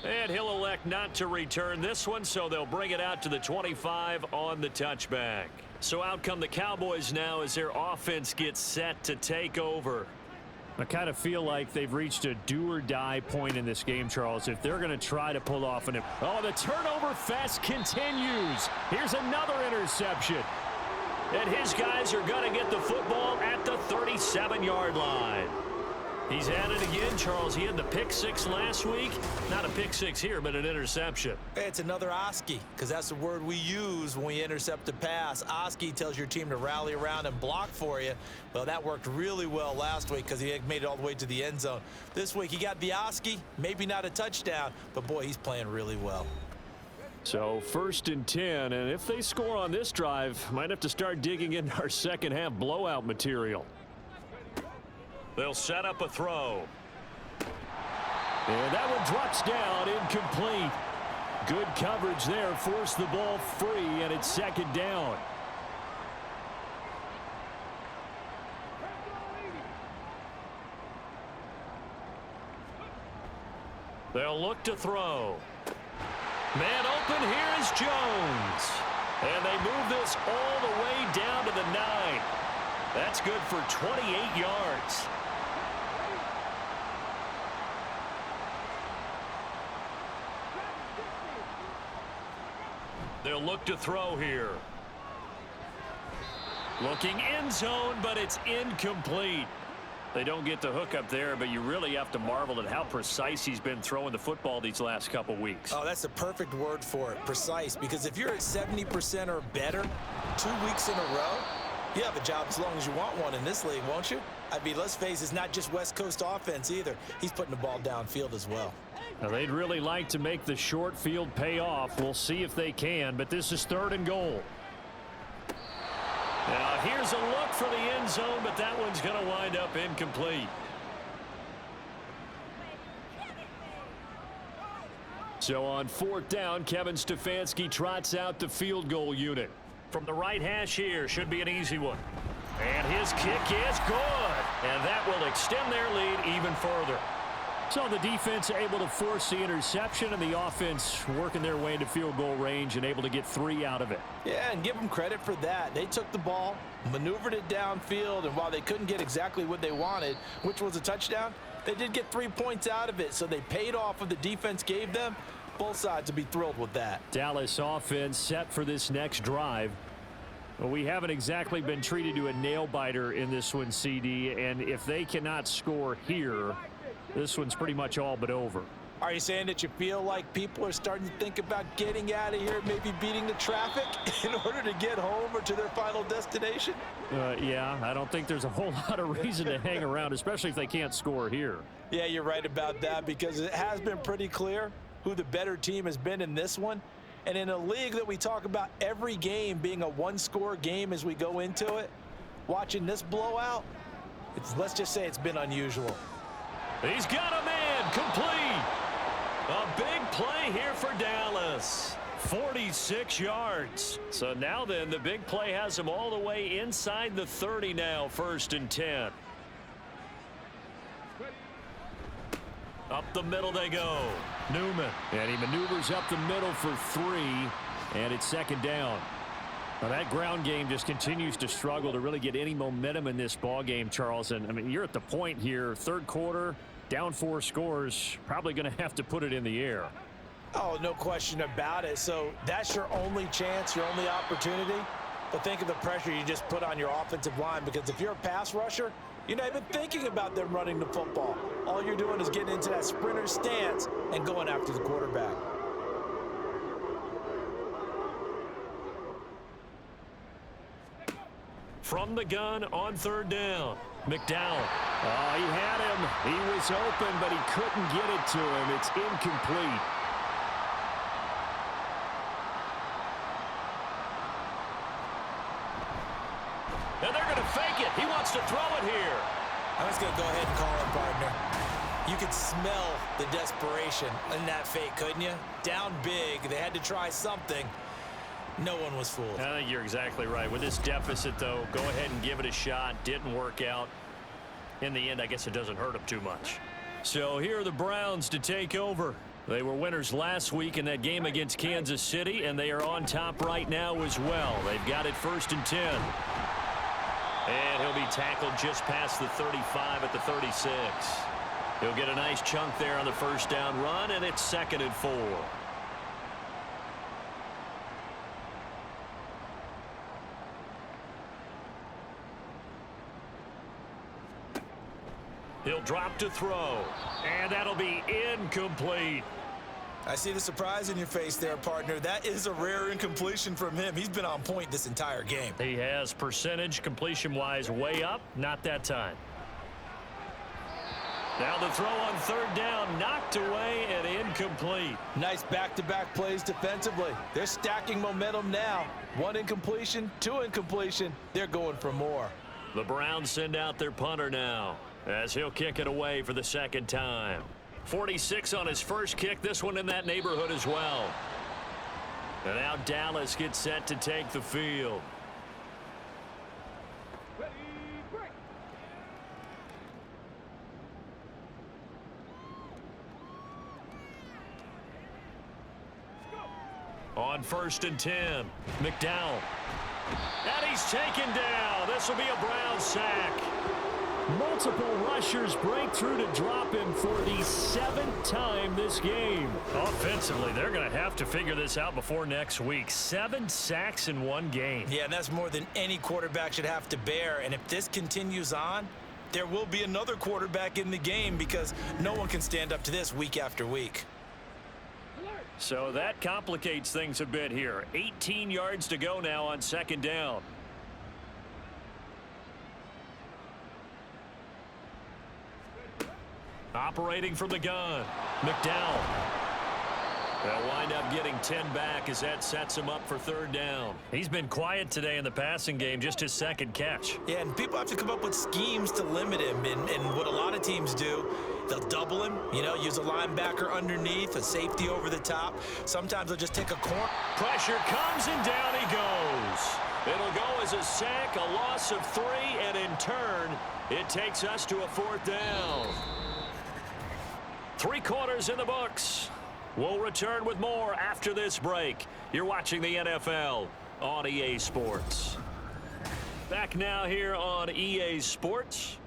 And he'll elect not to return this one, so they'll bring it out to the 25 on the touchback. So out come the Cowboys now as their offense gets set to take over. I kind of feel like they've reached a do-or-die point in this game, Charles, if they're going to try to pull off an... Oh, the turnover fest continues. Here's another interception. And his guys are going to get the football at the 37-yard line. He's at it again, Charles. He had the pick 6 last week. Not a pick 6 here, but an interception. It's another Oski, because that's the word we use when we intercept a pass. Oski tells your team to rally around and block for you. Well, that worked really well last week because he made it all the way to the end zone. This week, he got the Oski, maybe not a touchdown, but boy, he's playing really well. So 1st and 10, and if they score on this drive, might have to start digging into our second half blowout material. They'll set up a throw. And that one drops down, incomplete. Good coverage there, forced the ball free, and it's 2nd down. They'll look to throw. Man open, here is Jones. And they move this all the way down to the 9. That's good for 28 yards. They'll look to throw here. Looking end zone, but it's incomplete. They don't get the hook up there, but you really have to marvel at how precise he's been throwing the football these last couple weeks. Oh, that's the perfect word for it, precise, because if you're at 70% or better 2 weeks in a row, you have a job as long as you want one in this league, won't you? I mean, let's face it, it's not just West Coast offense either. He's putting the ball downfield as well. Now, they'd really like to make the short field pay off. We'll see if they can, but this is 3rd and goal. Now, here's a look for the end zone, but that one's going to wind up incomplete. So on 4th down, Kevin Stefanski trots out the field goal unit. From the right hash here, should be an easy one. And his kick is good. And that will extend their lead even further. So the defense able to force the interception, and the offense working their way into field goal range and able to get 3 out of it. Yeah, and give them credit for that. They took the ball, maneuvered it downfield, and while they couldn't get exactly what they wanted, which was a touchdown, they did get 3 points out of it, so they paid off what the defense gave them. Both sides will be thrilled with that. Dallas offense set for this next drive. Well, we haven't exactly been treated to a nail-biter in this one, CD, and if they cannot score here, this one's pretty much all but over. Are you saying that you feel like people are starting to think about getting out of here, maybe beating the traffic in order to get home or to their final destination? Yeah, I don't think there's a whole lot of reason to hang around, especially if they can't score here. Yeah, you're right about that, because it has been pretty clear who the better team has been in this one. And in a league that we talk about every game being a one-score game as we go into it, watching this blowout, let's just say it's been unusual. He's got a man, complete. A big play here for Dallas. 46 yards. So now then, the big play has him all the way inside the 30 now, 1st and 10. Up the middle they go. Newman. And he maneuvers up the middle for 3, and it's 2nd down. Now that ground game just continues to struggle to really get any momentum in this ball game, Charles. And I mean, you're at the point here, 3rd quarter, down 4 scores, probably going to have to put it in the air. Oh, no question about it. So that's your only chance, your only opportunity. But think of the pressure you just put on your offensive line, because if you're a pass rusher, you're not even thinking about them running the football. All you're doing is getting into that sprinter stance and going after the quarterback. From the gun on 3rd down, McDowell. Oh, he had him. He was open, but he couldn't get it to him. It's incomplete. And they're going to fake it. He wants to throw it here. I'm just going to go ahead and call it, partner. You could smell the desperation in that fake, couldn't you? Down big. They had to try something. No one was fooled. I think you're exactly right. With this deficit, though, go ahead and give it a shot. Didn't work out. In the end, I guess it doesn't hurt them too much. So here are the Browns to take over. They were winners last week in that game against Kansas City, and they are on top right now as well. They've got it 1st and 10. And he'll be tackled just past the 35 at the 36. He'll get a nice chunk there on the 1st down run, and it's 2nd and 4. He'll drop to throw, and that'll be incomplete. I see the surprise in your face there, partner. That is a rare incompletion from him. He's been on point this entire game. He has percentage completion-wise way up, not that time. Now the throw on 3rd down, knocked away and incomplete. Nice back-to-back plays defensively. They're stacking momentum now. 1 incompletion, 2 incompletion. They're going for more. The Browns send out their punter now, as he'll kick it away for the 2nd time. 46 on his first kick, this one in that neighborhood as well. And now Dallas gets set to take the field. On 1st and 10, McDowell. And he's taken down. This will be a Brown sack. Multiple rushers break through to drop him for the 7th time this game. Offensively, they're going to have to figure this out before next week. 7 sacks in one game. Yeah, and that's more than any quarterback should have to bear. And if this continues on, there will be another quarterback in the game because no one can stand up to this week after week. So that complicates things a bit here. 18 yards to go now on 2nd down. Operating from the gun, McDowell. They'll wind up getting 10 back as that sets him up for 3rd down. He's been quiet today in the passing game, just his 2nd catch. Yeah, and people have to come up with schemes to limit him. And what a lot of teams do, they'll double him, use a linebacker underneath, a safety over the top. Sometimes they'll just take a corner. Pressure comes and down he goes. It'll go as a sack, a loss of 3, and in turn, it takes us to a 4th down. 3 quarters in the books. We'll return with more after this break. You're watching the NFL on EA Sports. Back now here on EA Sports.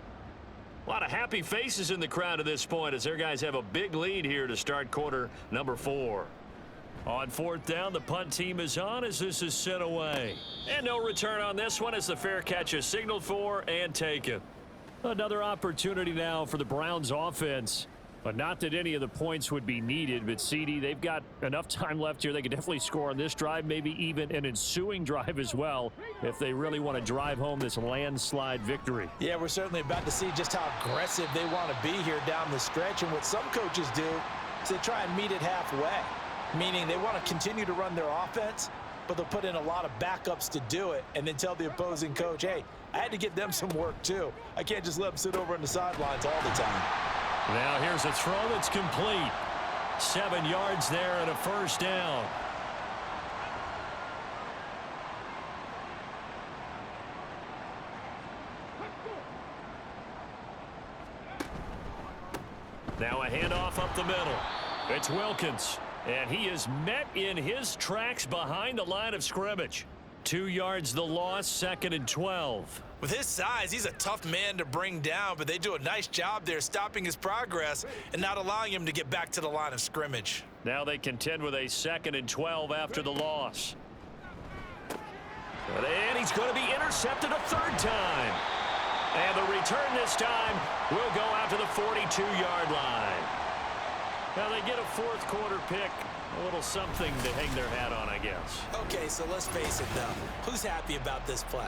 A lot of happy faces in the crowd at this point as their guys have a big lead here to start quarter number 4. On 4th down, the punt team is on as this is sent away. And no return on this one as the fair catch is signaled for and taken. Another opportunity now for the Browns offense. But not that any of the points would be needed. But, CD, they've got enough time left here. They could definitely score on this drive, maybe even an ensuing drive as well, if they really want to drive home this landslide victory. Yeah, we're certainly about to see just how aggressive they want to be here down the stretch. And what some coaches do is they try and meet it halfway, meaning they want to continue to run their offense, but they'll put in a lot of backups to do it and then tell the opposing coach, hey, I had to give them some work too. I can't just let them sit over on the sidelines all the time. Now here's a throw that's complete. 7 yards there and a 1st down. Now a handoff up the middle. It's Wilkins. And he is met in his tracks behind the line of scrimmage. 2 yards the loss, 2nd and 12. With his size, he's a tough man to bring down, but they do a nice job there stopping his progress and not allowing him to get back to the line of scrimmage. Now they contend with a 2nd and 12 after the loss. And he's going to be intercepted a 3rd time. And the return this time will go out to the 42-yard line. Now they get a 4th quarter pick. A little something to hang their hat on, I guess. Okay, so let's face it, though. Who's happy about this play?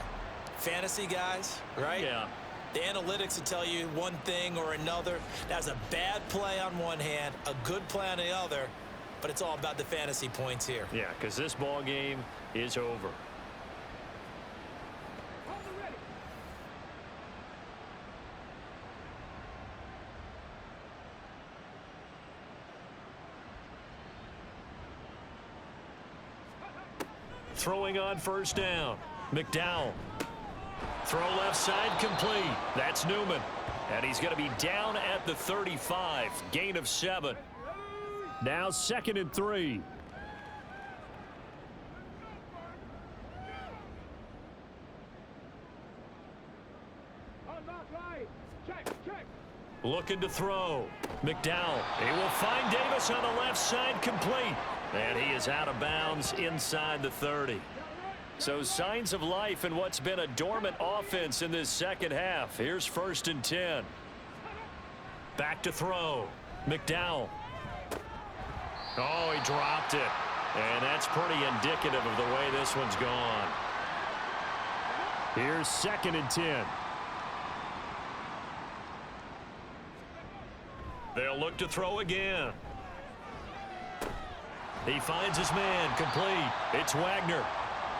Fantasy guys, right? Yeah. The analytics will tell you one thing or another. That's a bad play on one hand, a good play on the other, but it's all about the fantasy points here. Yeah, because this ball game is over. Throwing on 1st down. McDowell. Throw left side complete. That's Newman. And he's going to be down at the 35. Gain of 7. Now 2nd and 3. Looking to throw. McDowell. He will find Davis on the left side complete. And he is out of bounds inside the 30. So signs of life in what's been a dormant offense in this 2nd half. Here's 1st and 10. Back to throw. McDowell. Oh, he dropped it. And that's pretty indicative of the way this one's gone. Here's 2nd and 10. They'll look to throw again. He finds his man complete. It's Wagner.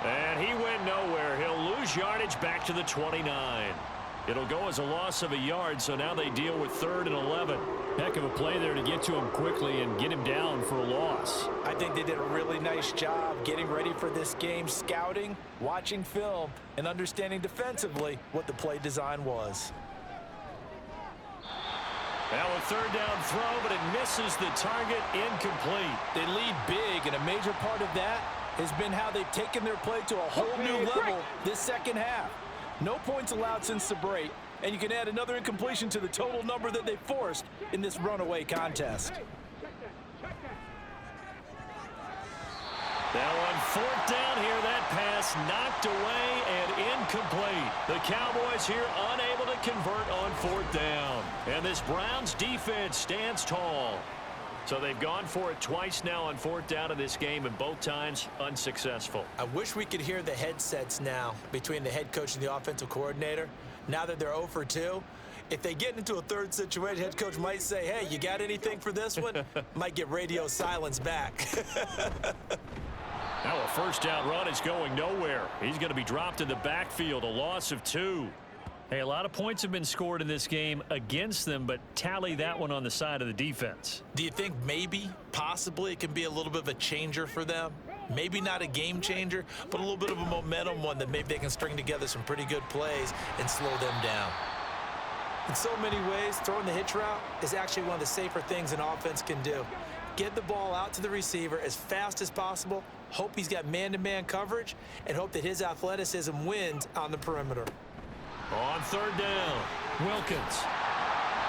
And he went nowhere. He'll lose yardage back to the 29. It'll go as a loss of a yard, so now they deal with 3rd and 11. Heck of a play there to get to him quickly and get him down for a loss. I think they did a really nice job getting ready for this game, scouting, watching film, and understanding defensively what the play design was. Now a third down throw, but it misses the target, incomplete. They lead big, and a major part of that has been how they've taken their play to a whole new level this second half. No points allowed since the break, and you can add another incompletion to the total number that they forced in this runaway contest. Now on fourth down here, that pass knocked away and incomplete. The Cowboys here unable to convert on fourth down. And this Browns defense stands tall. So they've gone for it twice now on fourth down in this game, and both times unsuccessful. I wish we could hear the headsets now between the head coach and the offensive coordinator. Now that they're 0 for 2, if they get into a third situation, head coach might say, hey, you got anything for this one? Might get radio silence back. Now a first down run is going nowhere. He's going to be dropped in the backfield, a loss of 2. Hey, a lot of points have been scored in this game against them, but tally that one on the side of the defense. Do you think maybe, possibly, it can be a little bit of a changer for them? Maybe not a game changer, but a little bit of a momentum one that maybe they can string together some pretty good plays and slow them down. In so many ways, throwing the hitch route is actually one of the safer things an offense can do. Get the ball out to the receiver as fast as possible, hope he's got man-to-man coverage, and hope that his athleticism wins on the perimeter. On third down, Wilkins.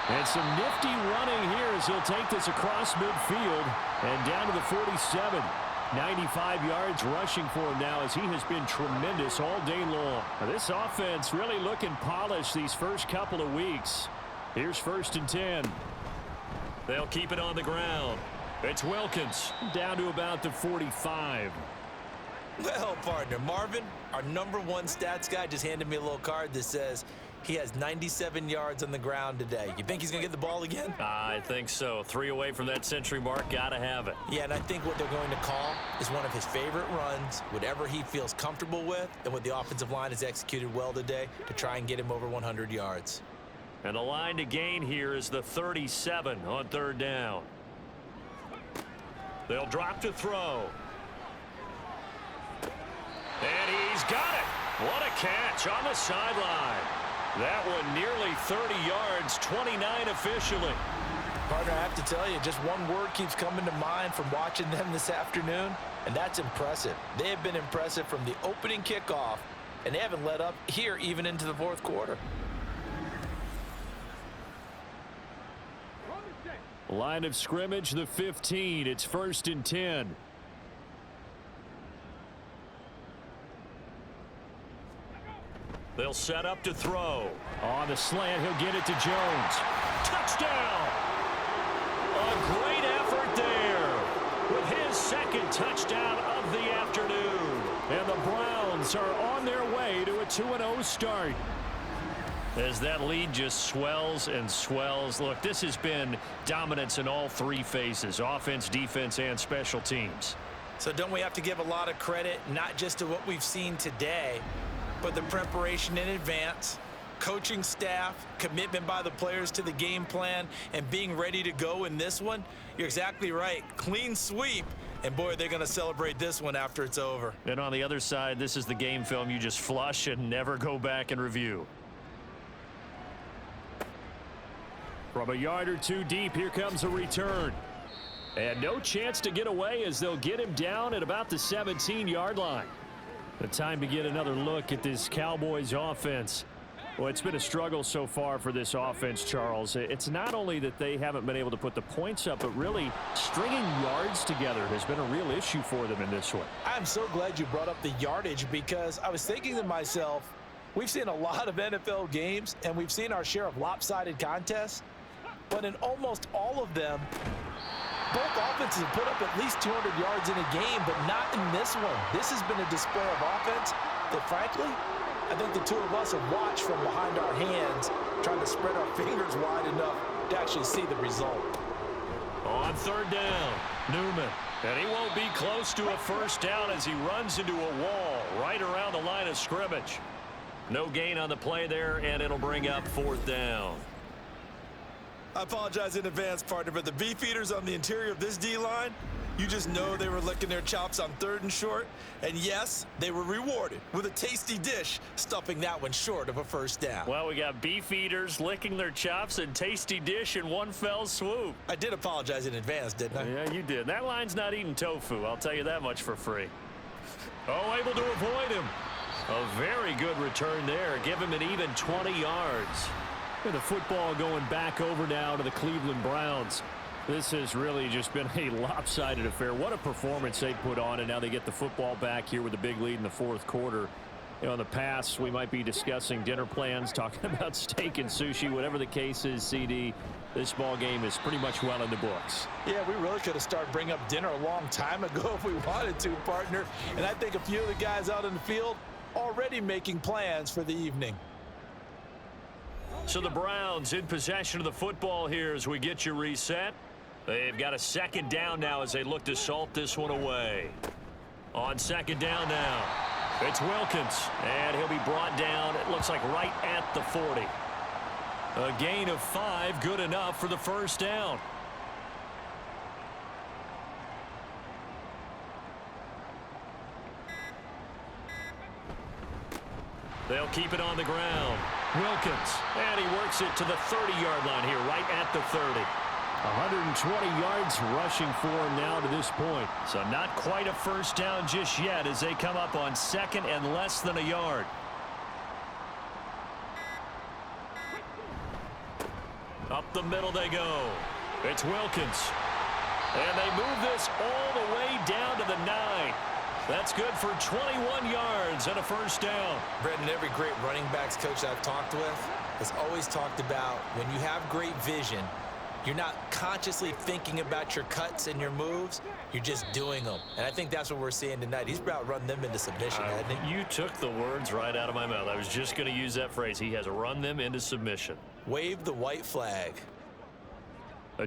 And some nifty running here as he'll take this across midfield and down to the 47. 95 yards rushing for him now as he has been tremendous all day long. Now, this offense really looking polished these first couple of weeks. Here's 1st and 10. They'll keep it on the ground. It's Wilkins. Down to about the 45. Well, partner, Marvin, our #1 stats guy, just handed me a little card that says he has 97 yards on the ground today. You think he's going to get the ball again? I think so. 3 away from that century mark. Got to have it. Yeah, and I think what they're going to call is one of his favorite runs, whatever he feels comfortable with, and what the offensive line has executed well today to try and get him over 100 yards. And the line to gain here is the 37 on third down. They'll drop to throw. And he's got it. What a catch on the sideline. That one nearly 30 yards, 29 officially. Partner, I have to tell you, just one word keeps coming to mind from watching them this afternoon, and that's impressive. They have been impressive from the opening kickoff, and they haven't let up here even into the fourth quarter. Line of scrimmage, the 15. It's 1st and 10. They'll set up to throw. On the slant, he'll get it to Jones. Touchdown! A great effort there with his second touchdown of the afternoon. And the Browns are on their way to a 2-0 start. As that lead just swells and swells. Look, this has been dominance in all 3 phases, offense, defense, and special teams. So don't we have to give a lot of credit, not just to what we've seen today, but the preparation in advance, coaching staff, commitment by the players to the game plan, and being ready to go in this one? You're exactly right. Clean sweep. And, boy, they're going to celebrate this one after it's over. And on the other side, this is the game film you just flush and never go back and review. From a yard or 2 deep, here comes a return. And no chance to get away as they'll get him down at about the 17-yard line. The time to get another look at this Cowboys offense. Well, it's been a struggle so far for this offense, Charles. It's not only that they haven't been able to put the points up, but really stringing yards together has been a real issue for them in this one. I'm so glad you brought up the yardage because I was thinking to myself, we've seen a lot of NFL games, and we've seen our share of lopsided contests. But in almost all of them, both offenses have put up at least 200 yards in a game, but not in this one. This has been a display of offense that, frankly, I think the two of us have watched from behind our hands, trying to spread our fingers wide enough to actually see the result. On third down, Newman. And he won't be close to a first down as he runs into a wall right around the line of scrimmage. No gain on the play there, and it'll bring up fourth down. I apologize in advance, partner, but the beef eaters on the interior of this D-line, You just know they were licking their chops on 3rd and short. And yes, they were rewarded with a tasty dish, stuffing that one short of a first down. Well, we got beef eaters licking their chops and tasty dish in one fell swoop. I did apologize in advance, didn't I? Yeah, you did. That line's not eating tofu, I'll tell you that much for free. Oh, able to avoid him. A very good return there. Give him an even 20 yards. The football going back over now to the Cleveland Browns. This has really just been a lopsided affair. What a performance they put on, and now they get the football back here with a big lead in the 4th quarter. You know, in the past, we might be discussing dinner plans, talking about steak and sushi, whatever the case is, CD. This ball game is pretty much well in the books. Yeah, we really could have started bringing up dinner a long time ago if we wanted to, partner. And I think a few of the guys out in the field already making plans for the evening. So the Browns in possession of the football here as we get you reset. They've got a 2nd down now as they look to salt this one away. On 2nd down now, it's Wilkins, and he'll be brought down, it looks like right at the 40. A gain of 5, good enough for the first down. They'll keep it on the ground. Wilkins, and he works it to the 30-yard line here, right at the 30. 120 yards rushing for him now to this point. So not quite a first down just yet as they come up on 2nd and less than a yard. Up the middle they go. It's Wilkins. And they move this all the way down to the 9. That's good for 21 yards and a first down. Brendan, every great running backs coach I've talked with has always talked about when you have great vision, you're not consciously thinking about your cuts and your moves. You're just doing them. And I think that's what we're seeing tonight. He's about run them into submission, hasn't he? You took the words right out of my mouth. I was just going to use that phrase. He has run them into submission. Wave the white flag.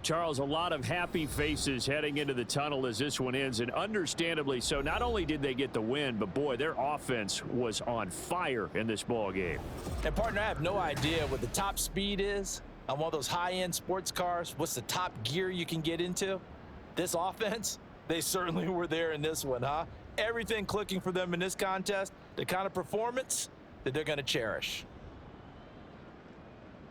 Charles, a lot of happy faces heading into the tunnel as this one ends, and understandably so. Not only did they get the win, but boy, their offense was on fire in this ball game. And partner, I have no idea what the top speed is on one of those high-end sports cars. What's the top gear you can get into? This offense, they certainly were there in this one, huh? Everything clicking for them in this contest, the kind of performance that they're going to cherish.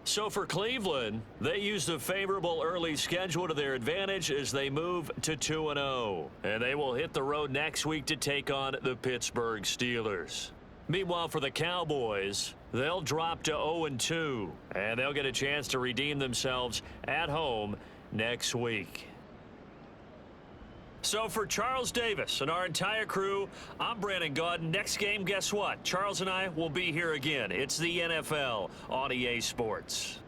So for Cleveland, they used a favorable early schedule to their advantage as they move to 2-0. And they will hit the road next week to take on the Pittsburgh Steelers. Meanwhile, for the Cowboys, they'll drop to 0-2, and they'll get a chance to redeem themselves at home next week. So for Charles Davis and our entire crew, I'm Brandon Gaudin. Next game, guess what? Charles and I will be here again. It's the NFL on EA Sports.